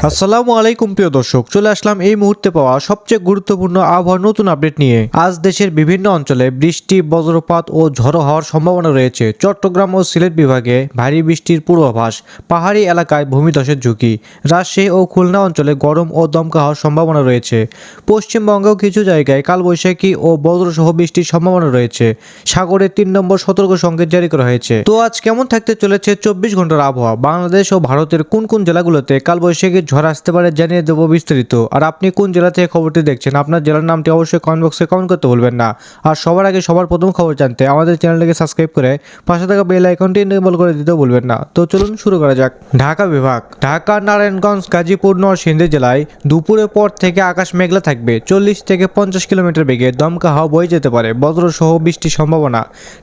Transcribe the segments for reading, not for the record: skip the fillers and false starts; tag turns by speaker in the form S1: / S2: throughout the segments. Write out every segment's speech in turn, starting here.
S1: আসসালামু আলাইকুম প্রিয় দর্শক, চলে আসলাম এই মুহূর্তে পাওয়া সবচেয়ে গুরুত্বপূর্ণ আবহাওয়ার নতুন আপডেট নিয়ে। আজ দেশের বিভিন্ন অঞ্চলে বৃষ্টি, বজ্রপাত ও ঝড়ো হওয়ার সম্ভাবনা রয়েছে। চট্টগ্রাম ও সিলেট বিভাগে ভারী বৃষ্টির পূর্বাভাস, পাহাড়ি এলাকায় ভূমিধসের ঝুঁকি, রাজশাহী ও খুলনা অঞ্চলে গরম ও দমকা হওয়ার সম্ভাবনা রয়েছে। পশ্চিমবঙ্গেও কিছু জায়গায় কালবৈশাখী ও বজ্রসহ বৃষ্টির সম্ভাবনা রয়েছে। সাগরে 3 নম্বর সতর্ক সংকেত জারি করা হয়েছে। তো আজ কেমন থাকতে চলেছে 24 ঘন্টার আবহাওয়া, বাংলাদেশ ও ভারতের কোন কোন জেলাগুলোতে কালবৈশাখী ঝড় আসতে পারে জানিয়ে দেবো বিস্তারিত। আর আপনি কোন জেলা থেকে খবরটি দেখছেন, আপনার জেলার নামটি অবশ্যই কমেন্ট বক্সে কমেন্ট করতে ভুলবেন না। আর সবার আগে সবার প্রথম খবর জানতে আমাদের চ্যানেলটিকে সাবস্ক্রাইব করে পাশে থাকা বেল আইকনটি এনেবল করে দিতে ভুলবেন না। তো চলুন শুরু করা যাক। ঢাকা বিভাগ, ঢাকা, নারায়ণগঞ্জ, গাজীপুর, নরসিংদী জেলায় দুপুরের পর থেকে আকাশ মেঘলা থাকবে। 40 থেকে 50 কিলোমিটার বেগে দমকা হাওয়া বয়ে যেতে পারে, বজ্রসহ বৃষ্টির সম্ভাবনা।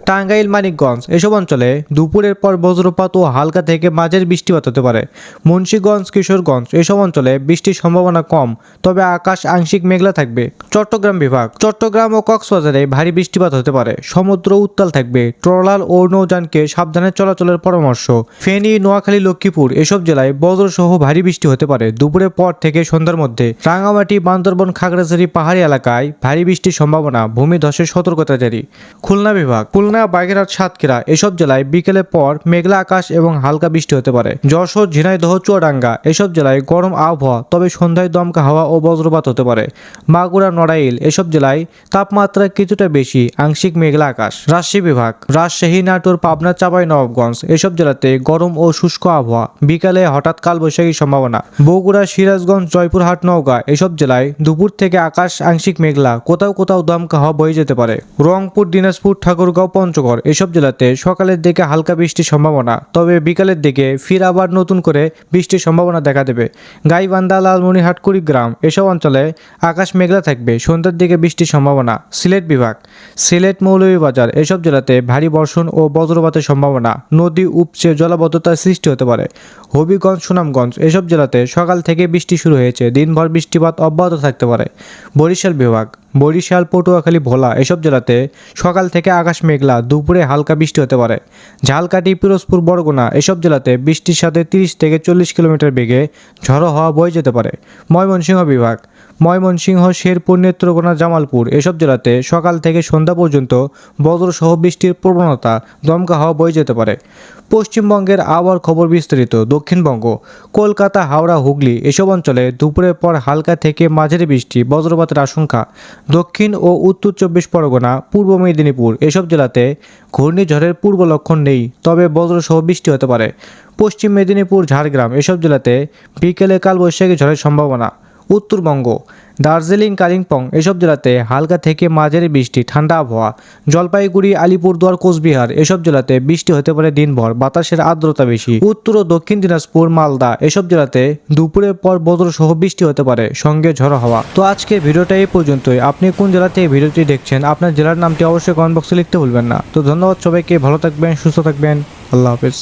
S1: টাঙ্গাইল, মানিকগঞ্জ এসব অঞ্চলে দুপুরের পর বজ্রপাত ও হালকা থেকে মাঝের বৃষ্টিপাত হতে পারে। মুন্সিগঞ্জ, কিশোরগঞ্জ এসব অঞ্চলে বৃষ্টির সম্ভাবনা কম, তবে আকাশ আংশিক মেঘলা থাকবে। চট্টগ্রাম বিভাগ, চট্টগ্রাম ও কক্সবাজারে ভারী বৃষ্টিপাত হতে পারে, সমুদ্র উত্তাল থাকবে। ট্রলার ও নৌযানকে সাবধানে চলাচলের পরামর্শ। ফেনী, নোয়াখালী, লক্ষ্মীপুর এসব জেলায় বজ্রসহ ভারী বৃষ্টি হতে পারে দুপুরের পর থেকে সন্ধ্যার মধ্যে। রাঙ্গামাটি, বান্দরবান, খাগড়াছড়ি পাহাড়ি এলাকায় ভারী বৃষ্টির সম্ভাবনা, ভূমিধসের সতর্কতা জারি। খুলনা বিভাগ, খুলনা, বাগেরহাট, সাতক্ষীরা এসব জেলায় বিকেলের পর মেঘলা আকাশ এবং হালকা বৃষ্টি হতে পারে। যশোর, ঝিনাইদহ, চুয়াডাঙ্গা এসব জেলায় গরম আবহাওয়া, তবে সন্ধ্যায় দমকা হাওয়া ও বজ্রপাত হতে পারে। মাগুরা, নড়াইল এসব জেলায় তাপমাত্রা কিছুটা বেশি, আংশিক মেঘলা আকাশ। রাজশাহী বিভাগ, রাজশাহী, নাটোর, পাবনা, চাঁপাইনবাবগঞ্জ এসব জেলাতে গরম ও শুষ্ক আবহাওয়া, বিকালে হঠাৎ কালবৈশাখীর সম্ভাবনা। বগুড়া, সিরাজগঞ্জ, জয়পুরহাট, নওগাঁ এসব জেলায় দুপুর থেকে আকাশ আংশিক মেঘলা, কোথাও কোথাও দমকা হাওয়া বয়ে যেতে পারে। রংপুর, দিনাজপুর, ঠাকুরগাঁও, পঞ্চগড় এসব জেলাতে সকালের দিকে হালকা বৃষ্টির সম্ভাবনা, তবে বিকালের দিকে ফির আবার নতুন করে বৃষ্টির সম্ভাবনা দেখা দেবে। গাইবান্ধা, লালমনিরহাট, কুড়িগ্রাম এসব অঞ্চলে আকাশ মেঘলা থাকবে, সন্ধ্যার দিকে বৃষ্টির সম্ভাবনা। সিলেট বিভাগ, সিলেট, মৌলভীবাজার এসব জেলাতে ভারী বর্ষণ ও বজ্রপাতের সম্ভাবনা, নদী উপচে জলাবদ্ধতার সৃষ্টি হতে পারে। হবিগঞ্জ, সুনামগঞ্জ এসব জেলাতে সকাল থেকে বৃষ্টি শুরু হয়েছে, দিনভর বৃষ্টিপাত অব্যাহত থাকতে পারে। বরিশাল বিভাগ, বরিশাল, পটুয়াখালী, ভোলা এসব জেলাতে সকাল থেকে আকাশ মেঘলা, দুপুরে হালকা বৃষ্টি হতে পারে। ঝালকাঠি, পিরোজপুর, বরগুনা এসব জেলাতে বৃষ্টির সাথে 30 থেকে 40 কিলোমিটার বেগে ঝড়ো হাওয়া বয়ে যেতে পারে। ময়মনসিংহ বিভাগ, ময়মনসিংহ, শেরপুর, নেত্রকোনা, জামালপুর এসব জেলাতে সকাল থেকে সন্ধ্যা পর্যন্ত বজ্রসহ বৃষ্টির প্রবণতা, দমকা হাওয়া বয়ে যেতে পারে। পশ্চিমবঙ্গের আবহাওয়ার খবর বিস্তারিত। দক্ষিণবঙ্গ, কলকাতা, হাওড়া, হুগলি এসব অঞ্চলে দুপুরের পর হালকা থেকে মাঝারি বৃষ্টি, বজ্রপাতের আশঙ্কা। দক্ষিণ ও উত্তর 24 পরগনা, পূর্ব মেদিনীপুর এসব জেলাতে ঘূর্ণিঝড়ের পূর্ব লক্ষণ নেই, তবে বজ্রসহ বৃষ্টি হতে পারে। পশ্চিম মেদিনীপুর, ঝাড়গ্রাম এসব জেলাতে বিকেলে কালবৈশাখী ঝড়ের সম্ভাবনা। উত্তরবঙ্গ, দার্জিলিং, কালিম্পং এসব জেলাতে হালকা থেকে মাঝারি বৃষ্টি, ঠান্ডা আবহাওয়া। জলপাইগুড়ি, আলিপুরদুয়ার, কোচবিহার এসব জেলাতে বৃষ্টি হতে পারে দিনভর, বাতাসের আর্দ্রতা বেশি। উত্তর ও দক্ষিণ দিনাজপুর, মালদা এসব জেলাতে দুপুরের পর বজ্রসহ বৃষ্টি হতে পারে, সঙ্গে ঝড়ো হাওয়া। তো আজকে ভিডিওটা এই পর্যন্তই। আপনি কোন জেলা থেকে ভিডিওটি দেখছেন, আপনার জেলার নামটি অবশ্যই কমেন্ট বক্সে লিখতে ভুলবেন না। তো ধন্যবাদ সবাইকে, ভালো থাকবেন, সুস্থ থাকবেন, আল্লাহ হাফেজ।